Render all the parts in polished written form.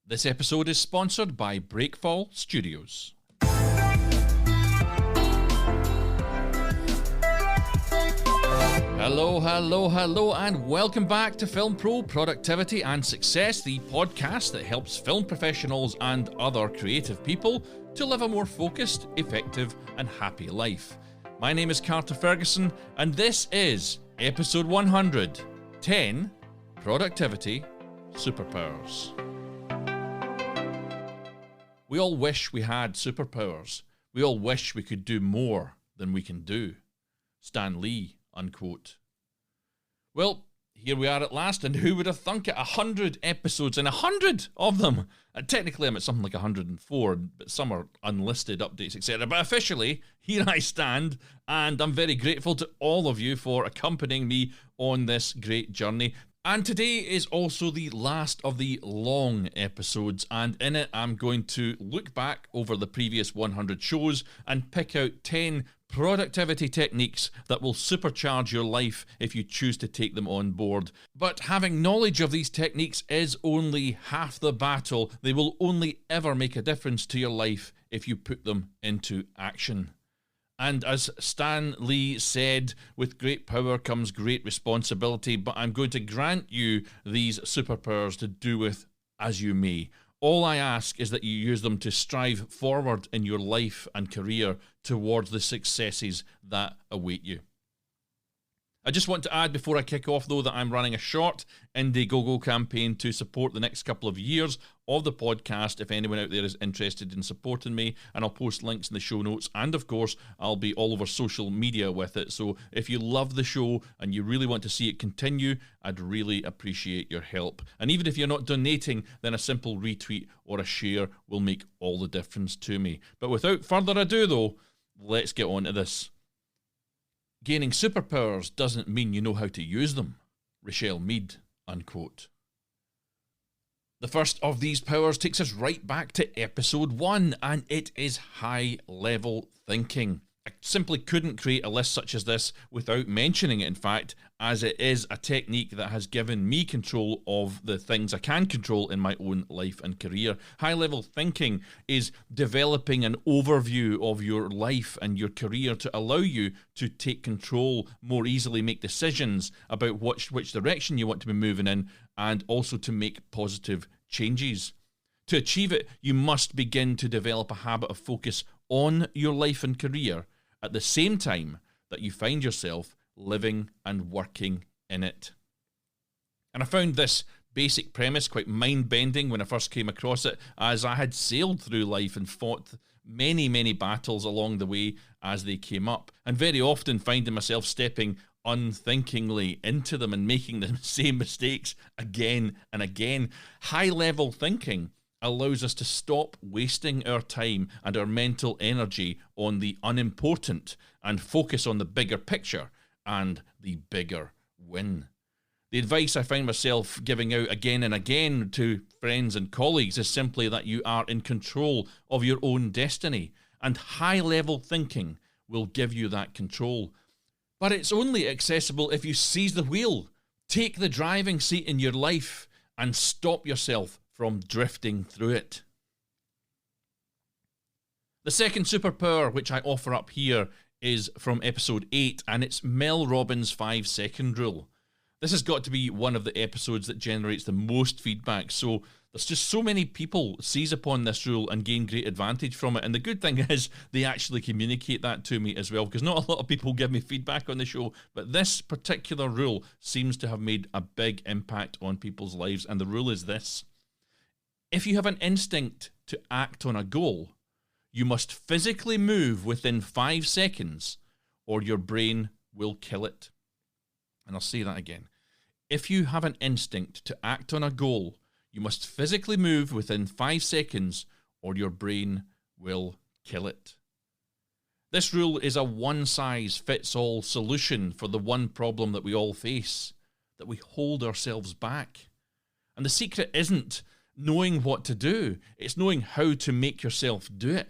This episode is sponsored by Breakfall Studios. Hello, and welcome back to Film Pro Productivity and Success, the podcast that helps film professionals and other creative people to live a more focused, effective, and happy life. My name is Carter Ferguson, and this is episode 100, 10 Productivity Superpowers. We all wish we had superpowers. We all wish we could do more than we can do. Stan Lee, unquote. Well, here we are at last, and who would have thunk it? 100 episodes, and 100 of them. Technically, I'm at something like 104, but some are unlisted updates, etc. But officially, here I stand, and I'm very grateful to all of you for accompanying me on this great journey. And today is also the last of the long episodes, and in it I'm going to look back over the previous 100 shows and pick out 10 productivity techniques that will supercharge your life if you choose to take them on board. But having knowledge of these techniques is only half the battle. They will only ever make a difference to your life if you put them into action. And as Stan Lee said, with great power comes great responsibility, but I'm going to grant you these superpowers to do with as you may. All I ask is that you use them to strive forward in your life and career towards the successes that await you. I just want to add before I kick off, though, that I'm running a short Indiegogo campaign to support the next couple of years of the podcast if anyone out there is interested in supporting me, and I'll post links in the show notes, and of course I'll be all over social media with it. So if you love the show and you really want to see it continue, I'd really appreciate your help. And even if you're not donating, then a simple retweet or a share will make all the difference to me. But without further ado, though, let's get on to this. Gaining superpowers doesn't mean you know how to use them. Richelle Mead, unquote. The first of these powers takes us right back to episode 1, and it is high-level thinking. I simply couldn't create a list such as this without mentioning it, in fact, as it is a technique that has given me control of the things I can control in my own life and career. High-level thinking is developing an overview of your life and your career to allow you to take control, more easily make decisions about which direction you want to be moving in, and also to make positive changes. To achieve it, you must begin to develop a habit of focus on your life and career at the same time that you find yourself living and working in it. And I found this basic premise quite mind-bending when I first came across it, as I had sailed through life and fought many battles along the way as they came up, and very often finding myself stepping unthinkingly into them and making the same mistakes again and again. High-level thinking allows us to stop wasting our time and our mental energy on the unimportant and focus on the bigger picture and the bigger win. The advice I find myself giving out again and again to friends and colleagues is simply that you are in control of your own destiny, and high-level thinking will give you that control. But it's only accessible if you seize the wheel, take the driving seat in your life, and stop yourself from drifting through it. The second superpower which I offer up here is from episode 8, and it's Mel Robbins' 5-second rule. This has got to be one of the episodes that generates the most feedback, so there's just so many people seize upon this rule and gain great advantage from it. And the good thing is they actually communicate that to me as well, because not a lot of people give me feedback on the show, but this particular rule seems to have made a big impact on people's lives. And the rule is this: if you have an instinct to act on a goal, you must physically move within 5 seconds or your brain will kill it. And I'll say that again. If you have an instinct to act on a goal, you must physically move within 5 seconds or your brain will kill it. This rule is a one-size-fits-all solution for the one problem that we all face, that we hold ourselves back. And the secret isn't knowing what to do, it's knowing how to make yourself do it.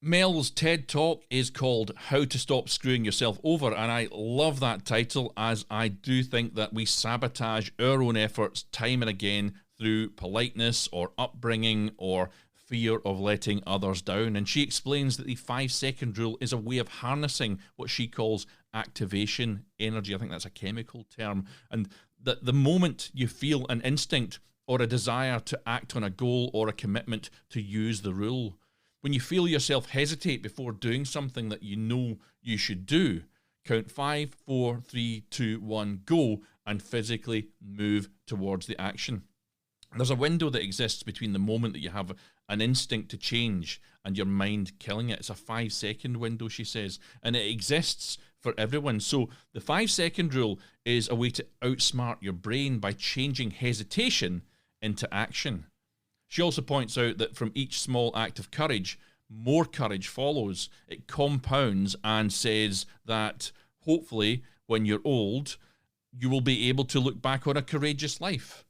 Mel's TED Talk is called How to Stop Screwing Yourself Over, and I love that title, as I do think that we sabotage our own efforts time and again through politeness or upbringing or fear of letting others down. And she explains that the 5-second rule is a way of harnessing what she calls activation energy. I think that's a chemical term. And that the moment you feel an instinct or a desire to act on a goal or a commitment, to use the rule. When you feel yourself hesitate before doing something that you know you should do, count 5, 4, 3, 2, 1, go, and physically move towards the action. There's a window that exists between the moment that you have an instinct to change and your mind killing it. It's a 5-second window, she says, and it exists for everyone. So the 5-second rule is a way to outsmart your brain by changing hesitation into action. She also points out that from each small act of courage, more courage follows. It compounds, and says that hopefully when you're old, you will be able to look back on a courageous life.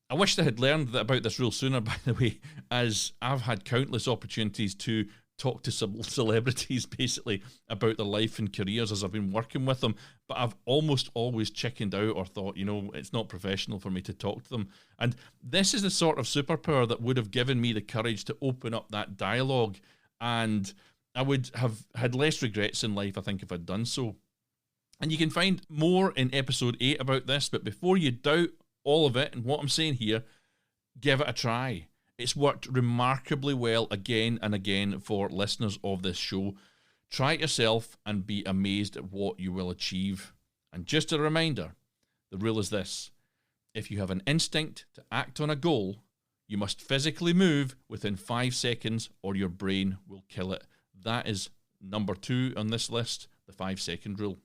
I wish I had learned about this rule sooner, by the way, as I've had countless opportunities to talk to some celebrities basically about their life and careers as I've been working with them, but I've almost always chickened out or thought, it's not professional for me to talk to them. And this is the sort of superpower that would have given me the courage to open up that dialogue, and I would have had less regrets in life, I think, if I'd done so. And you can find more in episode 8 about this, but before you doubt all of it and what I'm saying here, give it a try. It's worked remarkably well again and again for listeners of this show. Try it yourself and be amazed at what you will achieve. And just a reminder, the rule is this: if you have an instinct to act on a goal, you must physically move within 5 seconds or your brain will kill it. That is number 2 on this list, the 5-second rule.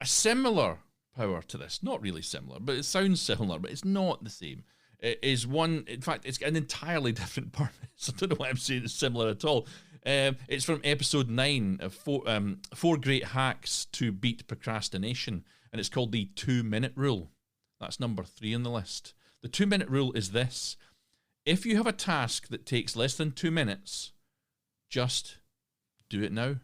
A similar power to this, not really similar, but it sounds similar, but it's not the same. It is one, in fact, it's an entirely different purpose. I don't know why I'm saying it's similar at all. It's from episode 9 of 4 Great Hacks to Beat Procrastination, and it's called the 2-minute rule. That's number 3 on the list. The 2-minute rule is this: if you have a task that takes less than 2 minutes, just do it now.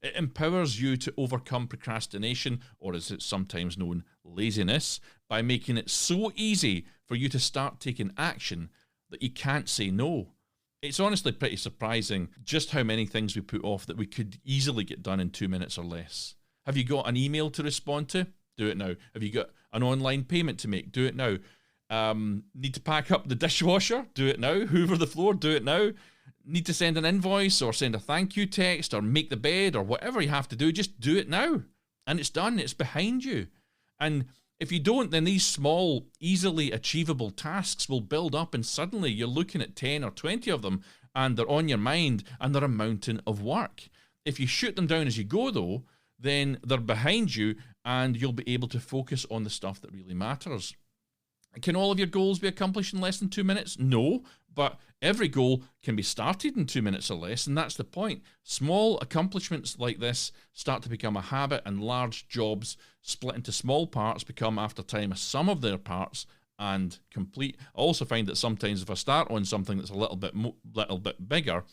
It empowers you to overcome procrastination, or as it's sometimes known, laziness, by making it so easy for you to start taking action that you can't say no. It's honestly pretty surprising just how many things we put off that we could easily get done in 2 minutes or less. Have you got an email to respond to? Do it now. Have you got an online payment to make? Do it now. Need to pack up the dishwasher? Do it now. Hoover the floor? Do it now. Need to send an invoice or send a thank you text or make the bed or whatever you have to do, just do it now. And it's done. It's behind you. And if you don't, then these small, easily achievable tasks will build up, and suddenly you're looking at 10 or 20 of them and they're on your mind and they're a mountain of work. If you shoot them down as you go, though, then they're behind you and you'll be able to focus on the stuff that really matters. Can all of your goals be accomplished in less than 2 minutes? No, but every goal can be started in 2 minutes or less, and that's the point. Small accomplishments like this start to become a habit, and large jobs split into small parts become, after time, a sum of their parts and complete. I also find that sometimes if I start on something that's a little bit bigger,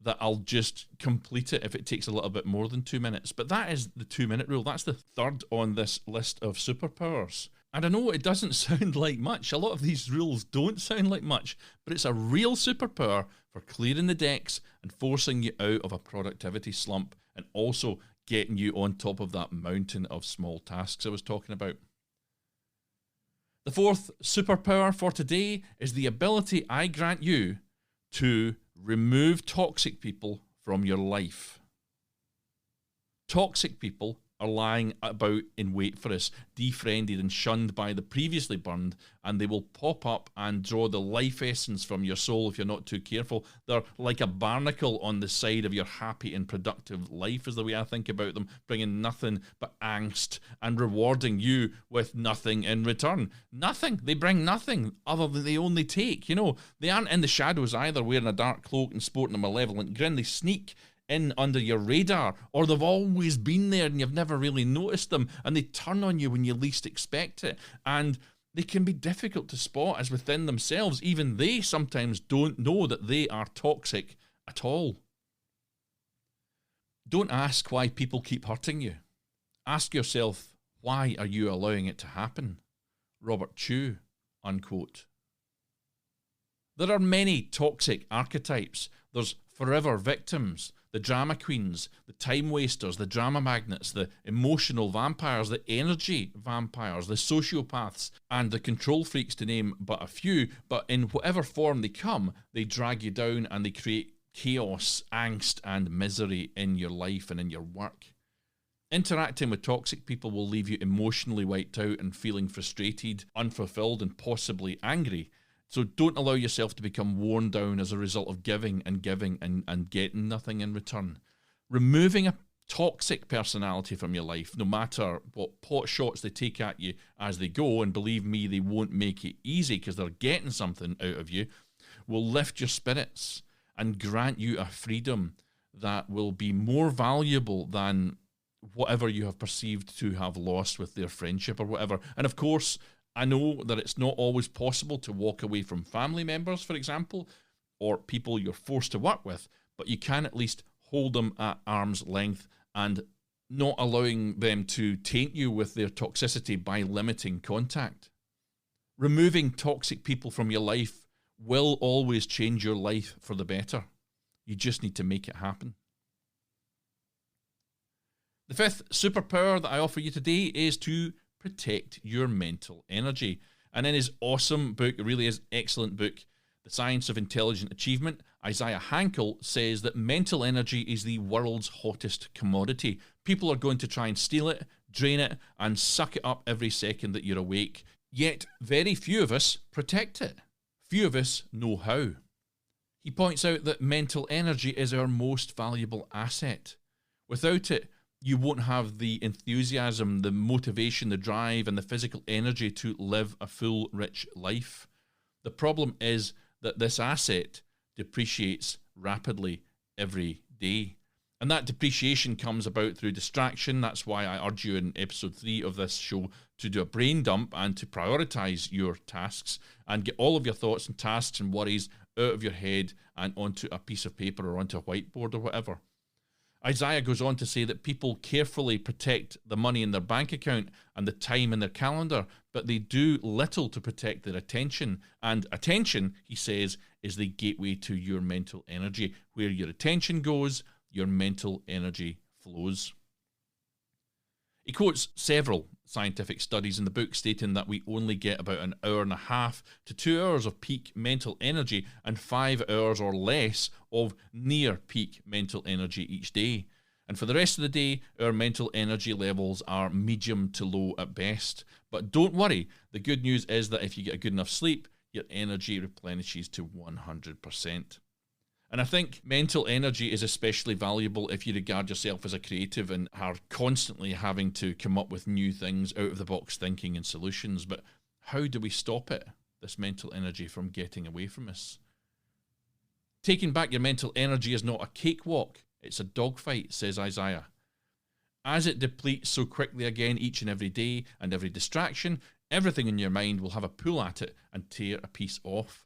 that I'll just complete it if it takes a little bit more than 2 minutes. But that is the 2-minute rule. That's the third on this list of superpowers. And I know it doesn't sound like much. A lot of these rules don't sound like much, but it's a real superpower for clearing the decks and forcing you out of a productivity slump, and also getting you on top of that mountain of small tasks I was talking about. The fourth superpower for today is the ability I grant you to remove toxic people from your life. Toxic people are lying about in wait for us, defriended and shunned by the previously burned, and they will pop up and draw the life essence from your soul if you're not too careful. They're like a barnacle on the side of your happy and productive life, is the way I think about them, bringing nothing but angst and rewarding you with nothing in return. Nothing. They bring nothing other than they only take. They aren't in the shadows either, wearing a dark cloak and sporting a malevolent grin. They sneak in under your radar, or they've always been there and you've never really noticed them, and they turn on you when you least expect it. And they can be difficult to spot, as within themselves, even they sometimes don't know that they are toxic at all. Don't ask why people keep hurting you. Ask yourself, why are you allowing it to happen? Robert Chew, unquote. There are many toxic archetypes. There's forever victims, the drama queens, the time wasters, the drama magnets, the emotional vampires, the energy vampires, the sociopaths, and the control freaks, to name but a few. But in whatever form they come, they drag you down and they create chaos, angst, and misery in your life and in your work. Interacting with toxic people will leave you emotionally wiped out and feeling frustrated, unfulfilled, and possibly angry. So don't allow yourself to become worn down as a result of giving and getting nothing in return. Removing a toxic personality from your life, no matter what pot shots they take at you as they go, and believe me, they won't make it easy because they're getting something out of you, will lift your spirits and grant you a freedom that will be more valuable than whatever you have perceived to have lost with their friendship or whatever. And of course, I know that it's not always possible to walk away from family members, for example, or people you're forced to work with, but you can at least hold them at arm's length and not allowing them to taint you with their toxicity by limiting contact. Removing toxic people from your life will always change your life for the better. You just need to make it happen. The fifth superpower that I offer you today is to protect your mental energy. And in his awesome book, it really is excellent book, The Science of Intelligent Achievement, Isaiah Hankel says that mental energy is the world's hottest commodity. People are going to try and steal it, drain it, and suck it up every second that you're awake. Yet very few of us protect it. Few of us know how. He points out that mental energy is our most valuable asset. Without it, you won't have the enthusiasm, the motivation, the drive, and the physical energy to live a full, rich life. The problem is that this asset depreciates rapidly every day. And that depreciation comes about through distraction. That's why I urge you in episode 3 of this show to do a brain dump and to prioritize your tasks and get all of your thoughts and tasks and worries out of your head and onto a piece of paper or onto a whiteboard or whatever. Isaiah goes on to say that people carefully protect the money in their bank account and the time in their calendar, but they do little to protect their attention. And attention, he says, is the gateway to your mental energy. Where your attention goes, your mental energy flows. He quotes several scientific studies in the book stating that we only get about an hour and a half to 2 hours of peak mental energy and 5 hours or less of near peak mental energy each day. And for the rest of the day, our mental energy levels are medium to low at best. But don't worry, the good news is that if you get a good enough sleep, your energy replenishes to 100%. And I think mental energy is especially valuable if you regard yourself as a creative and are constantly having to come up with new things, out-of-the-box thinking and solutions. But how do we stop it, this mental energy, from getting away from us? Taking back your mental energy is not a cakewalk. It's a dogfight, says Isaiah. As it depletes so quickly again each and every day, and every distraction, everything in your mind will have a pull at it and tear a piece off.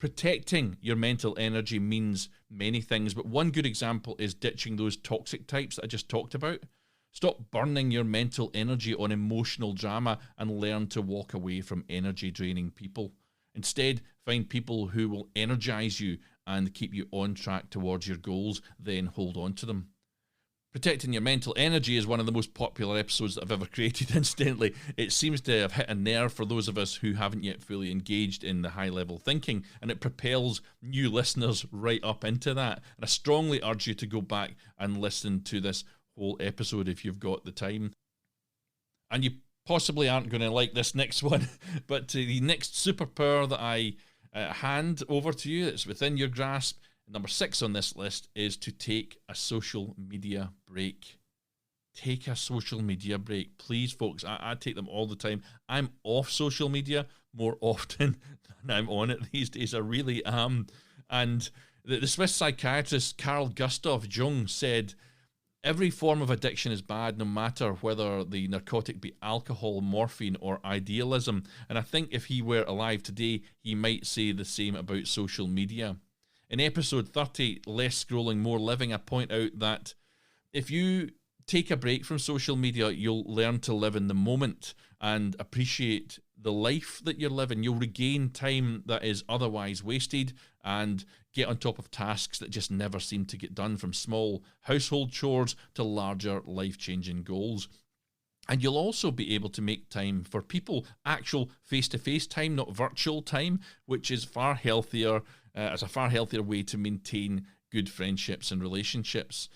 Protecting your mental energy means many things, but one good example is ditching those toxic types that I just talked about. Stop burning your mental energy on emotional drama and learn to walk away from energy-draining people. Instead, find people who will energize you and keep you on track towards your goals, then hold on to them. Protecting your mental energy is one of the most popular episodes that I've ever created, incidentally. It seems to have hit a nerve for those of us who haven't yet fully engaged in the high-level thinking, and it propels new listeners right up into that. And I strongly urge you to go back and listen to this whole episode if you've got the time. And you possibly aren't going to like this next one, but the next superpower that I hand over to you, that's within your grasp, number 6 on this list, is to take a social media break. Take a social media break. Please, folks, I take them all the time. I'm off social media more often than I'm on it these days. I really am. And the Swiss psychiatrist Carl Gustav Jung said, every form of addiction is bad, no matter whether the narcotic be alcohol, morphine, or idealism. And I think if he were alive today, he might say the same about social media. In episode 30, Less Scrolling, More Living, I point out that if you take a break from social media, you'll learn to live in the moment and appreciate the life that you're living. You'll regain time that is otherwise wasted and get on top of tasks that just never seem to get done, from small household chores to larger life-changing goals. And you'll also be able to make time for people, actual face-to-face time, not virtual time, which is far healthier. It's a far healthier way to maintain good friendships and relationships.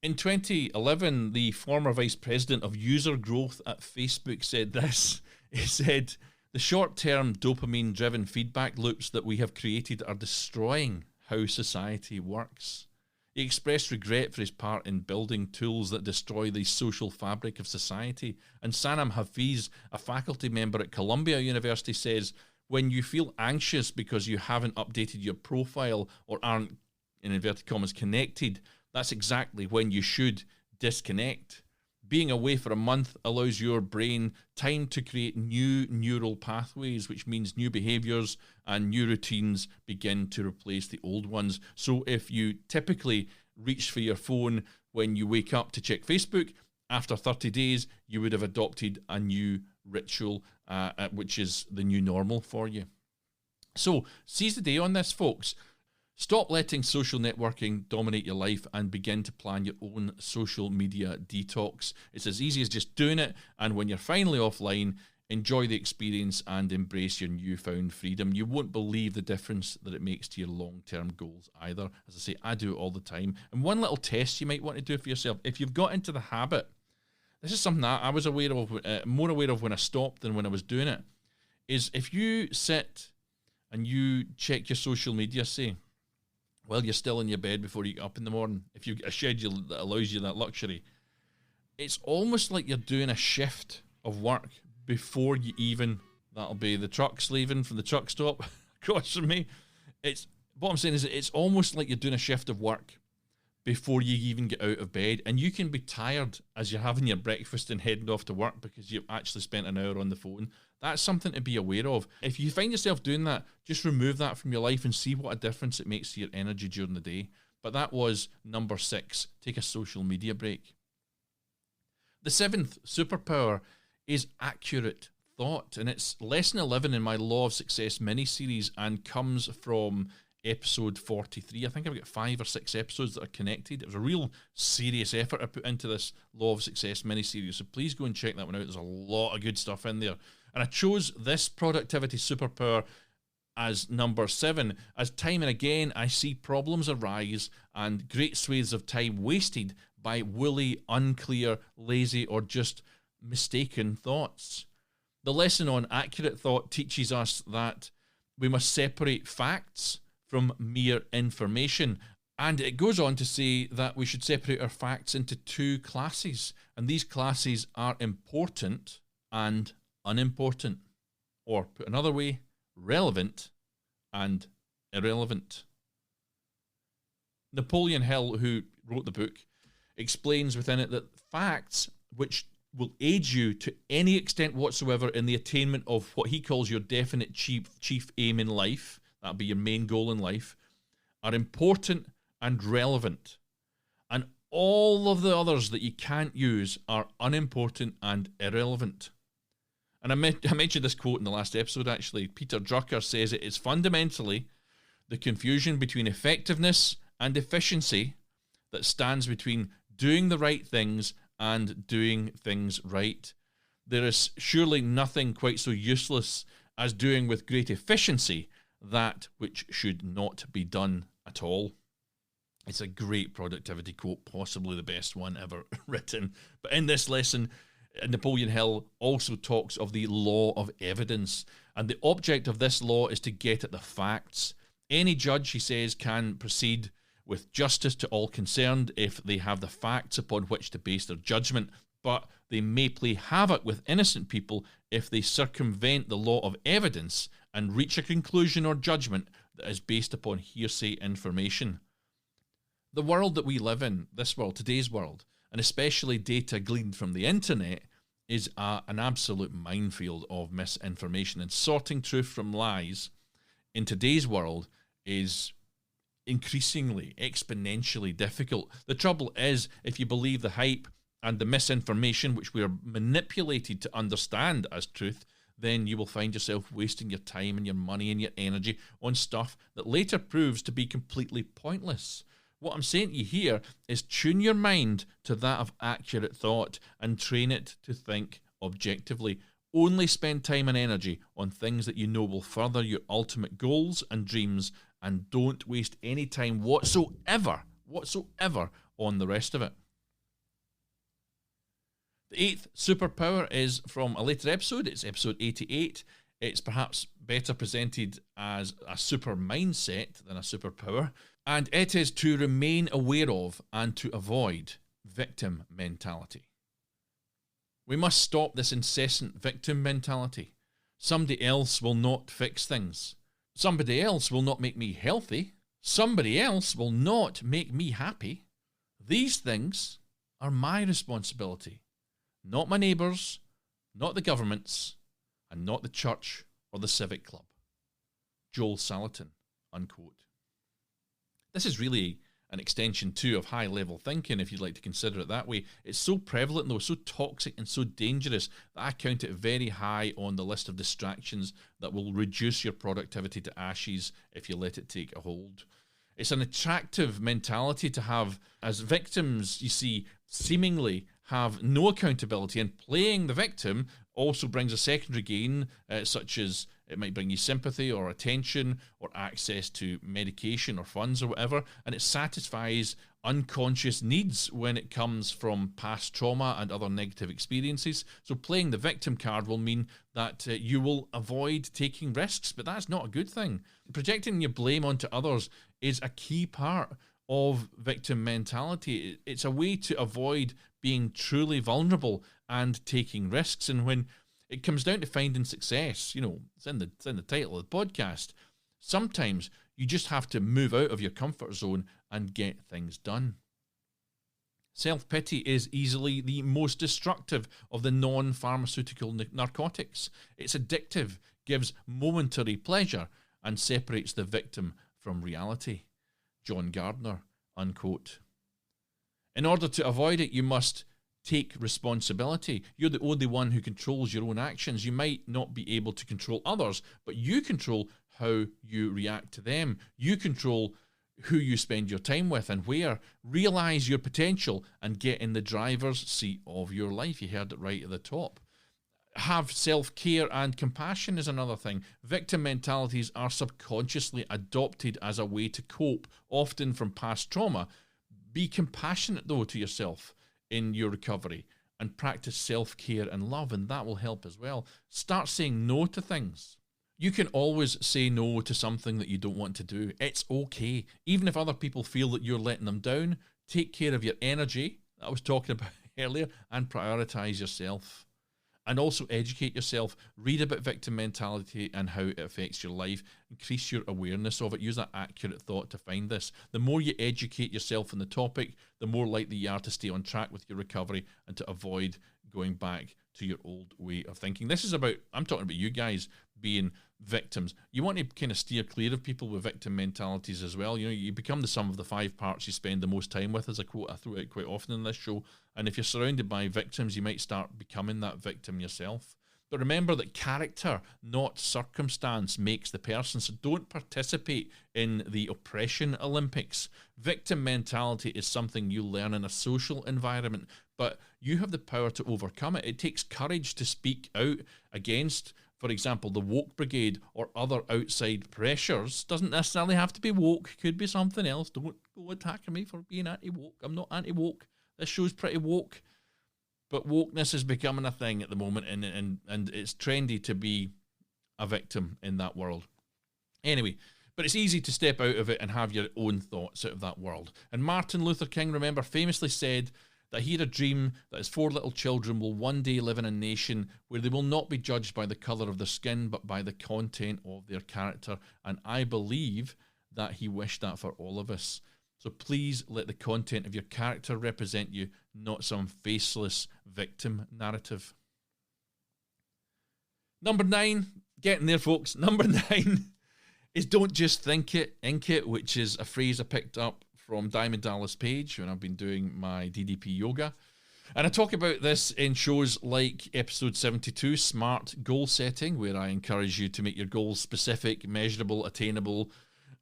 In 2011, the former vice president of user growth at Facebook said this. He said, "The short-term dopamine-driven feedback loops that we have created are destroying how society works." He expressed regret for his part in building tools that destroy the social fabric of society. And Sanam Hafiz, a faculty member at Columbia University, says, "When you feel anxious because you haven't updated your profile or aren't, in inverted commas, connected, that's exactly when you should disconnect. Being away for a month allows your brain time to create new neural pathways, which means new behaviors and new routines begin to replace the old ones. So if you typically reach for your phone when you wake up to check Facebook, after 30 days, you would have adopted a new ritual, which is the new normal for you." So seize the day on this, folks. Stop letting social networking dominate your life and begin to plan your own social media detox. It's as easy as just doing it, and when you're finally offline, enjoy the experience and embrace your newfound freedom. You won't believe the difference that it makes to your long-term goals either. As I say, I do it all the time. And one little test you might want to do for yourself, if you've got into the habit, this is something that I was aware of, more aware of when I stopped than when I was doing it, is if you sit and you check your social media, say, while you're still in your bed before you get up in the morning, if you've got a schedule that allows you that luxury, it's almost like you're doing a shift of work before you even, that'll be the trucks leaving from the truck stop across from me. What I'm saying is it's almost like you're doing a shift of work before you even get out of bed, and you can be tired as you're having your breakfast and heading off to work because you've actually spent an hour on the phone. That's something to be aware of. If you find yourself doing that, just remove that from your life and see what a difference it makes to your energy during the day. But that was number 6, take a social media break. The 7th superpower is accurate thought, and it's lesson 11 in my Law of Success mini-series and comes from episode 43. I think I've got 5 or 6 episodes that are connected. It was a real serious effort I put into this Law of Success mini-series, so please go and check that one out. There's a lot of good stuff in there. And I chose this productivity superpower as number 7, as time and again I see problems arise and great swathes of time wasted by woolly, unclear, lazy, or just mistaken thoughts. The lesson on accurate thought teaches us that we must separate facts from mere information. And it goes on to say that we should separate our facts into 2 classes. And these classes are important and unimportant. Or put another way, relevant and irrelevant. Napoleon Hill, who wrote the book, explains within it that facts which will aid you to any extent whatsoever in the attainment of what he calls your definite chief aim in life, that'll be your main goal in life, are important and relevant. And all of the others that you can't use are unimportant and irrelevant. And I mentioned this quote in the last episode, actually. Peter Drucker says it is fundamentally the confusion between effectiveness and efficiency that stands between doing the right things and doing things right. There is surely nothing quite so useless as doing with great efficiency that which should not be done at all. It's a great productivity quote, possibly the best one ever written. But in this lesson, Napoleon Hill also talks of the law of evidence. And the object of this law is to get at the facts. Any judge, he says, can proceed with justice to all concerned if they have the facts upon which to base their judgment, but they may play havoc with innocent people if they circumvent the law of evidence and reach a conclusion or judgment that is based upon hearsay information. The world that we live in, this world, today's world, and especially data gleaned from the internet, is an absolute minefield of misinformation, and sorting truth from lies in today's world is increasingly, exponentially difficult. The trouble is, if you believe the hype and the misinformation which we are manipulated to understand as truth, then you will find yourself wasting your time and your money and your energy on stuff that later proves to be completely pointless. What I'm saying to you here is tune your mind to that of accurate thought and train it to think objectively. Only spend time and energy on things that you know will further your ultimate goals and dreams, and don't waste any time whatsoever on the rest of it. The 8th superpower is from a later episode. It's episode 88. It's perhaps better presented as a super mindset than a superpower. And it is to remain aware of and to avoid victim mentality. We must stop this incessant victim mentality. Somebody else will not fix things. Somebody else will not make me healthy. Somebody else will not make me happy. These things are my responsibility. Not my neighbours, not the government's, and not the church or the civic club. Joel Salatin, unquote. This is really an extension too of high-level thinking, if you'd like to consider it that way. It's so prevalent though, so toxic and so dangerous that I count it very high on the list of distractions that will reduce your productivity to ashes if you let it take a hold. It's an attractive mentality to have, as victims, you see, seemingly have no accountability, and playing the victim also brings a secondary gain, such as it might bring you sympathy or attention or access to medication or funds or whatever, and it satisfies unconscious needs when it comes from past trauma and other negative experiences. So playing the victim card will mean that you will avoid taking risks, but that's not a good thing. Projecting your blame onto others is a key part of victim mentality. It's a way to avoid being truly vulnerable and taking risks. And when it comes down to finding success, you know, it's in the title of the podcast, sometimes you just have to move out of your comfort zone and get things done. Self-pity is easily the most destructive of the non-pharmaceutical narcotics. It's addictive, gives momentary pleasure, and separates the victim from reality. John Gardner, unquote. In order to avoid it, you must take responsibility. You're the only one who controls your own actions. You might not be able to control others, but you control how you react to them. You control who you spend your time with and where. Realize your potential and get in the driver's seat of your life. You heard it right at the top. Have self-care and compassion is another thing. Victim mentalities are subconsciously adopted as a way to cope, often from past trauma. Be compassionate, though, to yourself in your recovery and practice self-care and love, and that will help as well. Start saying no to things. You can always say no to something that you don't want to do. It's okay. Even if other people feel that you're letting them down, take care of your energy, that I was talking about earlier, and prioritize yourself. And also educate yourself. Read about victim mentality and how it affects your life. Increase your awareness of it. Use that accurate thought to find this. The more you educate yourself on the topic, the more likely you are to stay on track with your recovery and to avoid going back to your old way of thinking. This is about, I'm talking about you guys being victims. You want to kind of steer clear of people with victim mentalities as well. You know, you become the sum of the 5 parts you spend the most time with, as a quote I throw out quite often in this show. And if you're surrounded by victims, you might start becoming that victim yourself. But remember that character, not circumstance, makes the person. So don't participate in the oppression Olympics. Victim mentality is something you learn in a social environment, but you have the power to overcome it. It takes courage to speak out against, for example, the woke brigade or other outside pressures. Doesn't necessarily have to be woke. Could be something else. Don't go attacking me for being anti-woke. I'm not anti-woke. This show's pretty woke. But wokeness is becoming a thing at the moment, and it's trendy to be a victim in that world. Anyway, but it's easy to step out of it and have your own thoughts out of that world. And Martin Luther King, remember, famously said that he had a dream that his 4 little children will one day live in a nation where they will not be judged by the colour of their skin, but by the content of their character. And I believe that he wished that for all of us. So please let the content of your character represent you, not some faceless victim narrative. Number 9, getting there, folks. Number 9 is don't just think it, ink it, which is a phrase I picked up from Diamond Dallas Page when I've been doing my DDP yoga. And I talk about this in shows like episode 72, Smart Goal Setting, where I encourage you to make your goals specific, measurable, attainable,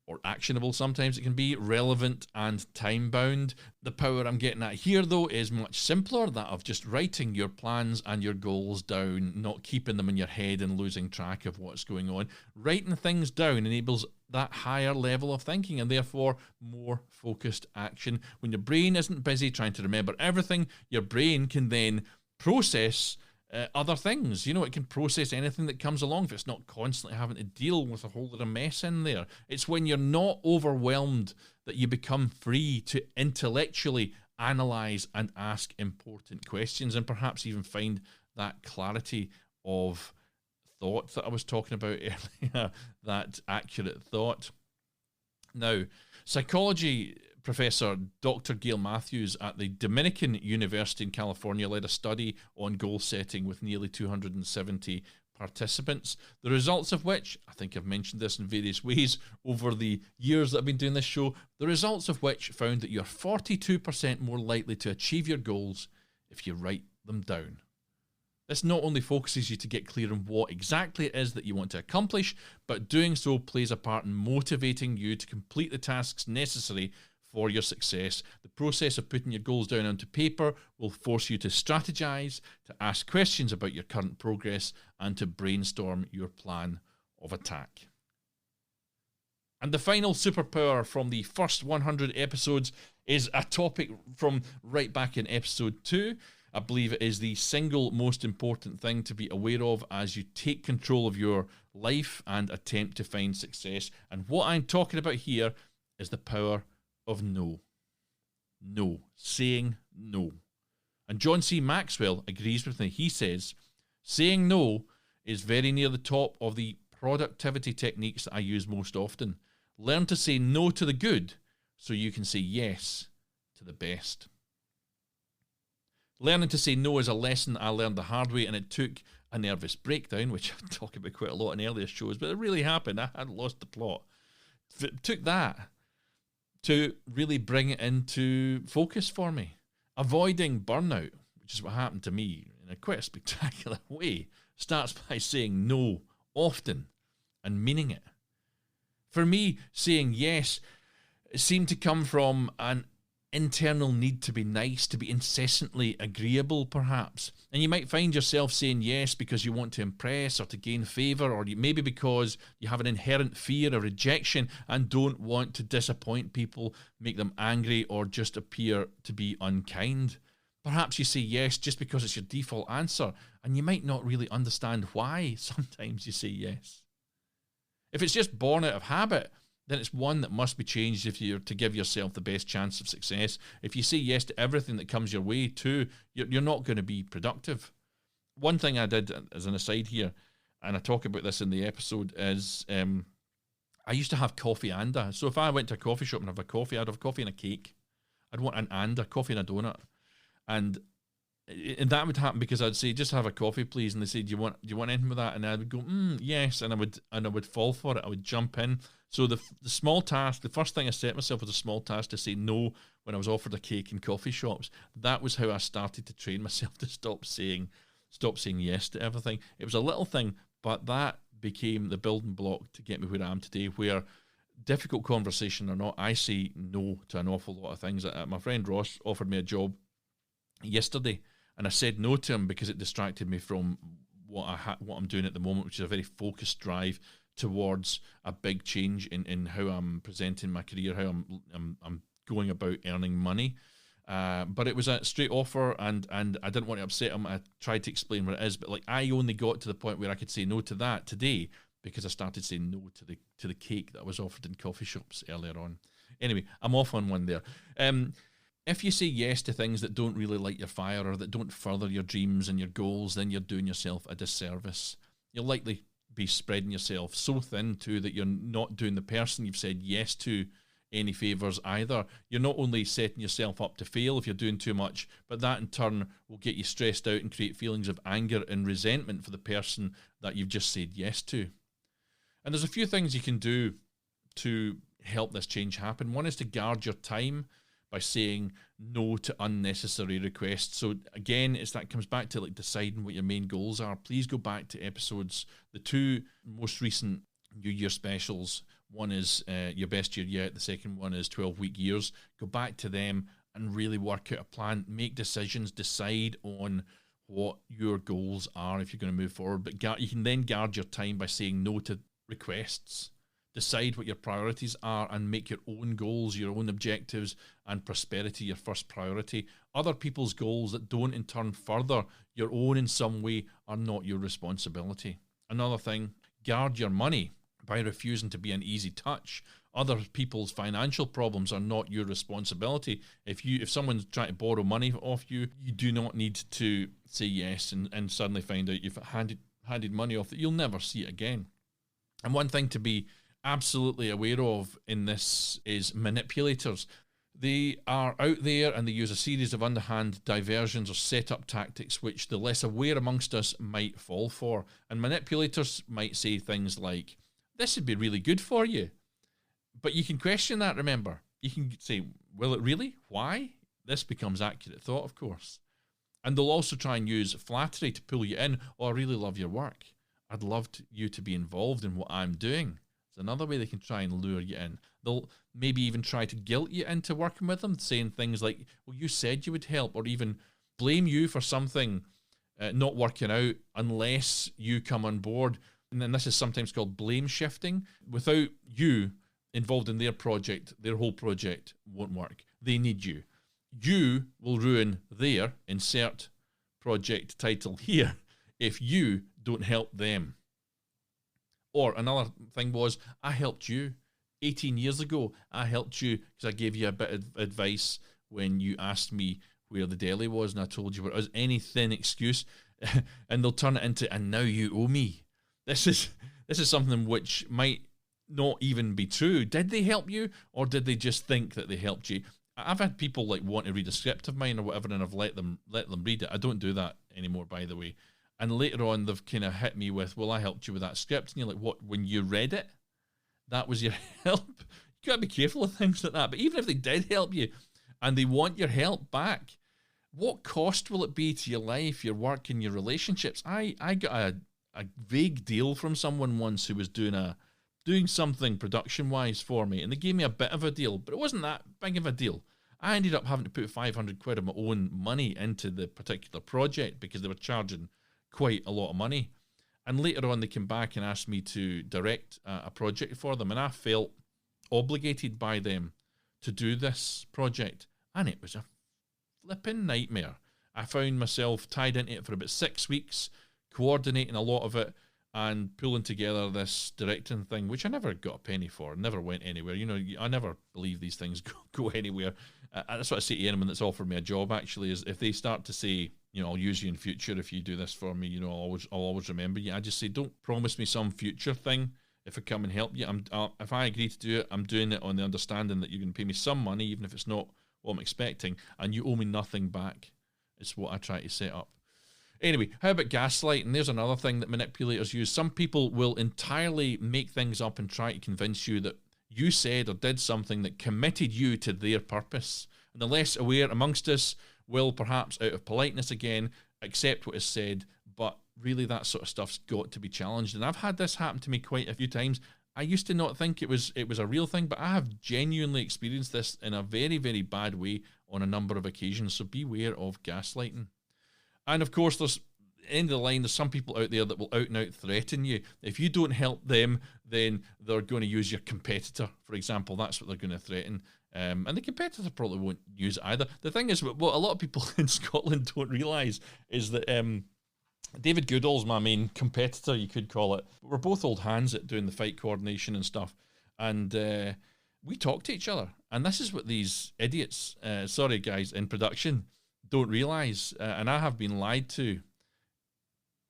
or actionable sometimes it can be, relevant and time-bound. The power I'm getting at here, though, is much simpler, that of just writing your plans and your goals down, not keeping them in your head and losing track of what's going on. Writing things down enables that higher level of thinking and therefore more focused action. When your brain isn't busy trying to remember everything, your brain can then process other things. It can process anything that comes along if it's not constantly having to deal with a whole lot of mess in there. It's when you're not overwhelmed that you become free to intellectually analyze and ask important questions and perhaps even find that clarity of thought that I was talking about earlier, that accurate thought. Now, psychology professor Dr. Gail Matthews at the Dominican University in California led a study on goal setting with nearly 270 participants, the results of which, I think I've mentioned this in various ways over the years that I've been doing this show, the results of which found that you're 42% more likely to achieve your goals if you write them down. This not only focuses you to get clear on what exactly it is that you want to accomplish, but doing so plays a part in motivating you to complete the tasks necessary for your success. The process of putting your goals down onto paper will force you to strategize, to ask questions about your current progress, and to brainstorm your plan of attack. And the final superpower from the first 100 episodes is a topic from right back in episode 2. I believe it is the single most important thing to be aware of as you take control of your life and attempt to find success. And what I'm talking about here is the power of no. No. Saying no. And John C. Maxwell agrees with me. He says, saying no is very near the top of the productivity techniques that I use most often. Learn to say no to the good so you can say yes to the best. Learning to say no is a lesson I learned the hard way, and it took a nervous breakdown, which I talk about quite a lot in earlier shows, but it really happened. I had lost the plot. It took that to really bring it into focus for me. Avoiding burnout, which is what happened to me in a quite a spectacular way, starts by saying no often and meaning it. For me, saying yes seemed to come from an internal need to be nice, to be incessantly agreeable, perhaps. And you might find yourself saying yes because you want to impress or to gain favour, or maybe because you have an inherent fear of rejection and don't want to disappoint people, make them angry, or just appear to be unkind. Perhaps you say yes just because it's your default answer, and you might not really understand why sometimes you say yes. If it's just born out of habit, then it's one that must be changed if you're to give yourself the best chance of success. If you say yes to everything that comes your way too, you're not going to be productive. One thing I did as an aside here, and I talk about this in the episode, is I used to have coffee and a. So if I went to a coffee shop and have a coffee, I'd have coffee and a cake. I'd want an and a coffee and a donut. And that would happen because I'd say, just have a coffee, please. And they say, do you want anything with that? And I would go, yes. And I would fall for it. I would jump in. So the small task, the first thing I set myself was a small task to say no when I was offered a cake in coffee shops. That was how I started to train myself to stop saying yes to everything. It was a little thing, but that became the building block to get me where I am today, where difficult conversation or not, I say no to an awful lot of things. My friend Ross offered me a job yesterday, and I said no to him because it distracted me from what I'm doing at the moment, which is a very focused drive towards a big change in how I'm presenting my career, how I'm going about earning money. But it was a straight offer, and I didn't want to upset him. I tried to explain what it is, but I only got to the point where I could say no to that today because I started saying no to the cake that I was offered in coffee shops earlier on. Anyway, I'm off on one there. If you say yes to things that don't really light your fire or that don't further your dreams and your goals, then you're doing yourself a disservice. You'll likely be spreading yourself so thin too that you're not doing the person you've said yes to any favours either. You're not only setting yourself up to fail if you're doing too much, but that in turn will get you stressed out and create feelings of anger and resentment for the person that you've just said yes to. And there's a few things you can do to help this change happen. One is to guard your time by saying no to unnecessary requests. So again, that comes back to like deciding what your main goals are. Please go back to episodes, the 2 most recent New Year specials. One is Your Best Year Yet. The second one is 12-Week Years. Go back to them and really work out a plan. Make decisions. Decide on what your goals are if you're going to move forward. But you can then guard your time by saying no to requests. Decide what your priorities are and make your own goals, your own objectives, and prosperity your first priority. Other people's goals that don't in turn further your own in some way are not your responsibility. Another thing, guard your money by refusing to be an easy touch. Other people's financial problems are not your responsibility. If someone's trying to borrow money off you, you do not need to say yes and suddenly find out you've handed money off that you'll never see it again. And one thing to be absolutely aware of in this is manipulators. They are out there and they use a series of underhand diversions or setup tactics which the less aware amongst us might fall for. And manipulators might say things like, this would be really good for you. But you can question that, remember. You can say, will it really? Why? This becomes accurate thought, of course. And they'll also try and use flattery to pull you in. Oh, I really love your work. I'd love you to be involved in what I'm doing. It's another way they can try and lure you in. They'll maybe even try to guilt you into working with them, saying things like, well, you said you would help, or even blame you for something not working out unless you come on board. And then this is sometimes called blame shifting. Without you involved in their project, their whole project won't work. They need you. You will ruin their, insert project title here, if you don't help them. Or another thing was, I helped you 18 years ago. I helped you because I gave you a bit of advice when you asked me where the deli was and I told you where it was. Any thin excuse. And they'll turn it into, and now you owe me. This is something which might not even be true. Did they help you, or did they just think that they helped you? I've had people like want to read a script of mine or whatever, and I've let them read it. I don't do that anymore, by the way. And later on, they've kind of hit me with, well, I helped you with that script. And you're like, what, when you read it, that was your help? You got to be careful of things like that. But even if they did help you and they want your help back, what cost will it be to your life, your work, and your relationships? I got a vague deal from someone once who was doing something production-wise for me, and they gave me a bit of a deal, but it wasn't that big of a deal. I ended up having to put 500 quid of my own money into the particular project because they were charging quite a lot of money. And later on, they came back and asked me to direct a project for them, and I felt obligated by them to do this project, and it was a flipping nightmare. I found myself tied into it for about 6 weeks, coordinating a lot of it and pulling together this directing thing, which I never got a penny for, never went anywhere. You know, I never believe these things go anywhere. That's what I say to anyone that's offered me a job, actually, is if they start to say, you know, I'll use you in future if you do this for me, you know, I'll always remember you. I just say, don't promise me some future thing if I come and help you. If I agree to do it, I'm doing it on the understanding that you're going to pay me some money, even if it's not what I'm expecting, and you owe me nothing back. It's what I try to set up. Anyway, how about gaslighting? There's another thing that manipulators use. Some people will entirely make things up and try to convince you that you said or did something that committed you to their purpose. And the less aware amongst us will, perhaps out of politeness again, accept what is said, but really that sort of stuff's got to be challenged. And I've had this happen to me quite a few times. I used to not think it was a real thing, but I have genuinely experienced this in a very, very bad way on a number of occasions. So beware of gaslighting. And of course, there's end of the line, there's some people out there that will out and out threaten you. If you don't help them, then they're going to use your competitor, for example. That's what they're going to threaten. And the competitor probably won't use it either. The thing is, what a lot of people in Scotland don't realise is that David Goodall's my main competitor, you could call it. We're both old hands at doing the fight coordination and stuff. And we talk to each other. And this is what these idiots, sorry guys, in production, don't realise. And I have been lied to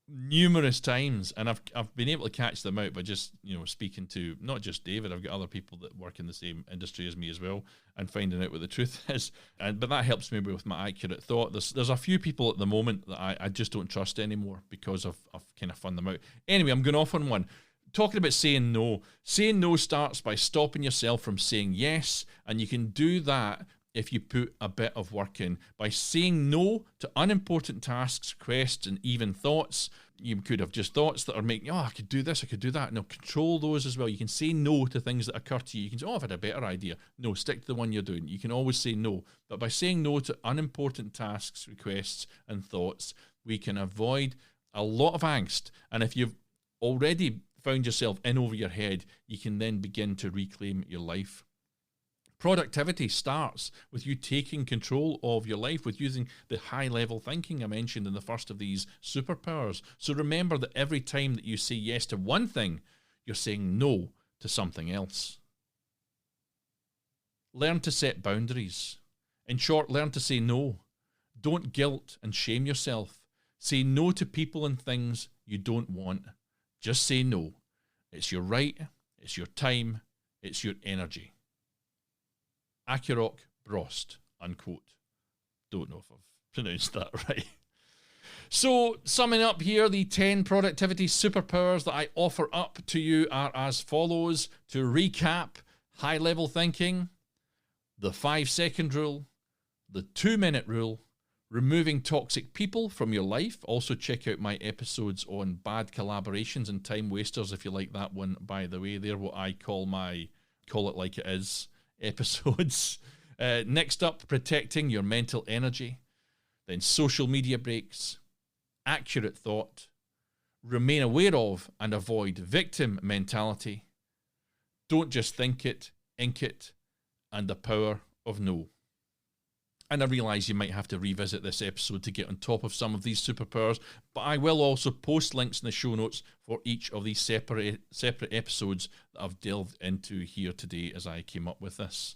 numerous times, and I've been able to catch them out by just, you know, speaking to not just David. I've got other people that work in the same industry as me as well, and finding out what the truth is. But that helps me with my accurate thought. There's a few people at the moment that I just don't trust anymore because I've kind of found them out. Anyway, I'm going off on one. Talking about saying no. Saying no starts by stopping yourself from saying yes, and you can do that if you put a bit of work in. By saying no to unimportant tasks, requests, and even thoughts, you could have just thoughts that are making, I could do this, I could do that. Now, control those as well. You can say no to things that occur to you. You can say, I've had a better idea. No, stick to the one you're doing. You can always say no. But by saying no to unimportant tasks, requests, and thoughts, we can avoid a lot of angst. And if you've already found yourself in over your head, you can then begin to reclaim your life. Productivity starts with you taking control of your life, with using the high-level thinking I mentioned in the first of these superpowers. So remember that every time that you say yes to one thing, you're saying no to something else. Learn to set boundaries. In short, learn to say no. Don't guilt and shame yourself. Say no to people and things you don't want. Just say no. It's your right, it's your time, it's your energy. Acuroc Brost, unquote. Don't know if I've pronounced that right. So, summing up here, the 10 productivity superpowers that I offer up to you are as follows. To recap, high-level thinking, the 5-second rule, the 2-minute rule, removing toxic people from your life. Also check out my episodes on bad collaborations and time wasters if you like that one, by the way. They're what I call my Call It Like It Is episodes. Next up, protecting your mental energy. Then social media breaks, accurate thought, remain aware of and avoid victim mentality, don't just think it, ink it, and the power of no. And I realise you might have to revisit this episode to get on top of some of these superpowers, but I will also post links in the show notes for each of these separate episodes that I've delved into here today as I came up with this.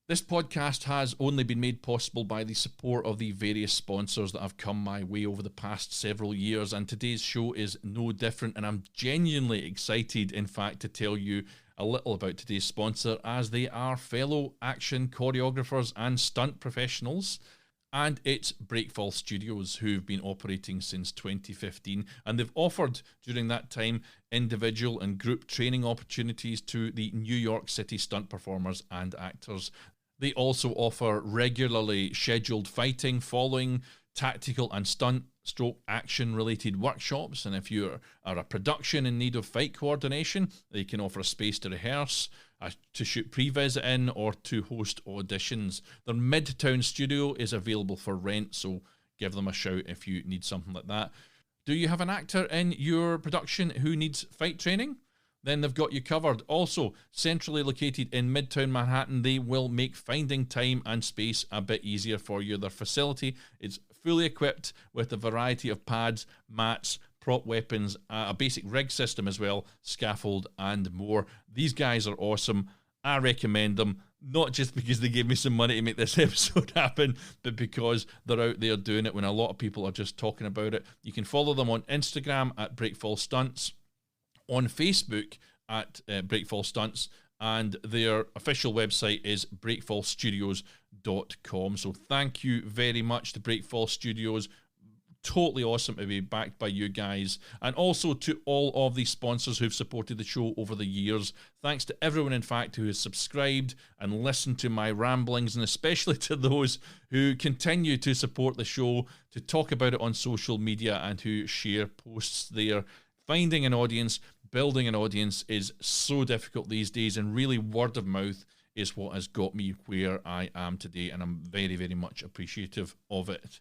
This podcast has only been made possible by the support of the various sponsors that have come my way over the past several years, and today's show is no different, and I'm genuinely excited, in fact, to tell you a little about today's sponsor, as they are fellow action choreographers and stunt professionals, and it's Breakfall Studios, who've been operating since 2015, and they've offered during that time individual and group training opportunities to the New York City stunt performers and actors. They also offer regularly scheduled fighting, following, tactical and stunt stroke action related workshops, and if you are a production in need of fight coordination, they can offer a space to rehearse, to shoot previs in, or to host auditions. Their Midtown studio is available for rent, so give them a shout if you need something like that. Do you have an actor in your production who needs fight training? Then they've got you covered. Also, centrally located in Midtown Manhattan, they will make finding time and space a bit easier for you. Their facility is fully equipped with a variety of pads, mats, prop weapons, a basic rig system as well, scaffold, and more. These guys are awesome. I recommend them, not just because they gave me some money to make this episode happen, but because they're out there doing it when a lot of people are just talking about it. You can follow them on Instagram at Breakfall Stunts, on Facebook at Breakfall Stunts, and their official website is breakfallstudios.com. So thank you very much to Breakfall Studios. Totally awesome to be backed by you guys. And also to all of the sponsors who've supported the show over the years. Thanks to everyone, in fact, who has subscribed and listened to my ramblings, and especially to those who continue to support the show, to talk about it on social media, and who share posts there. Finding an audience, building an audience is so difficult these days, and really word of mouth is what has got me where I am today, and I'm very, very much appreciative of it.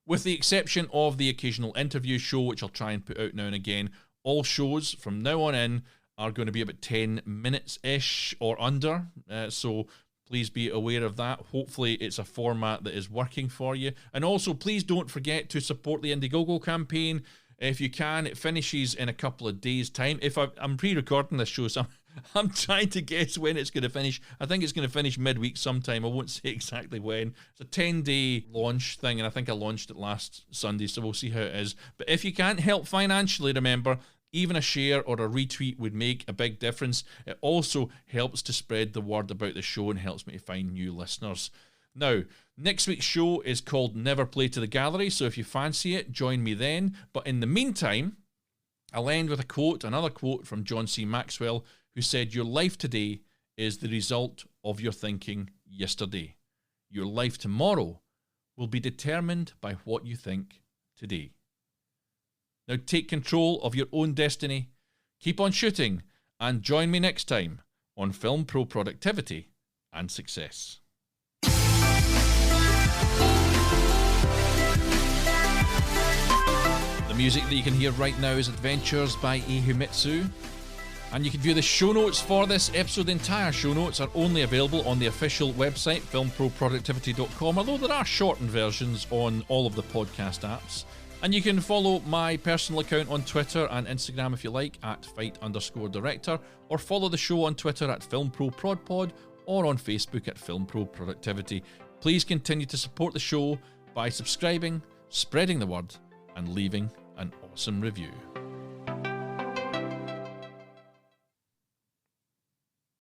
With the exception of the occasional interview show, which I'll try and put out now and again, all shows from now on in are going to be about 10 minutes-ish or under, so please be aware of that. Hopefully it's a format that is working for you. And also, please don't forget to support the Indiegogo campaign. If you can, it finishes in a couple of days' time. I'm pre-recording this show, so I'm trying to guess when it's going to finish. I think it's going to finish midweek sometime. I won't say exactly when. It's a 10-day launch thing, and I think I launched it last Sunday, so we'll see how it is. But if you can't help financially, remember, even a share or a retweet would make a big difference. It also helps to spread the word about the show and helps me to find new listeners. Now, next week's show is called Never Play to the Gallery, so if you fancy it, join me then. But in the meantime, I'll end with another quote from John C. Maxwell, who said, "Your life today is the result of your thinking yesterday. Your life tomorrow will be determined by what you think today. Now take control of your own destiny, keep on shooting, and join me next time on Film Pro Productivity and Success. The music that you can hear right now is Adventures by Ihumitsu. And you can view the show notes for this episode. The entire show notes are only available on the official website, filmproproductivity.com, although there are shortened versions on all of the podcast apps. And you can follow my personal account on Twitter and Instagram if you like, at fight_director, or follow the show on Twitter at filmproprodpod, or on Facebook at filmproproductivity. Please continue to support the show by subscribing, spreading the word, and leaving an awesome review.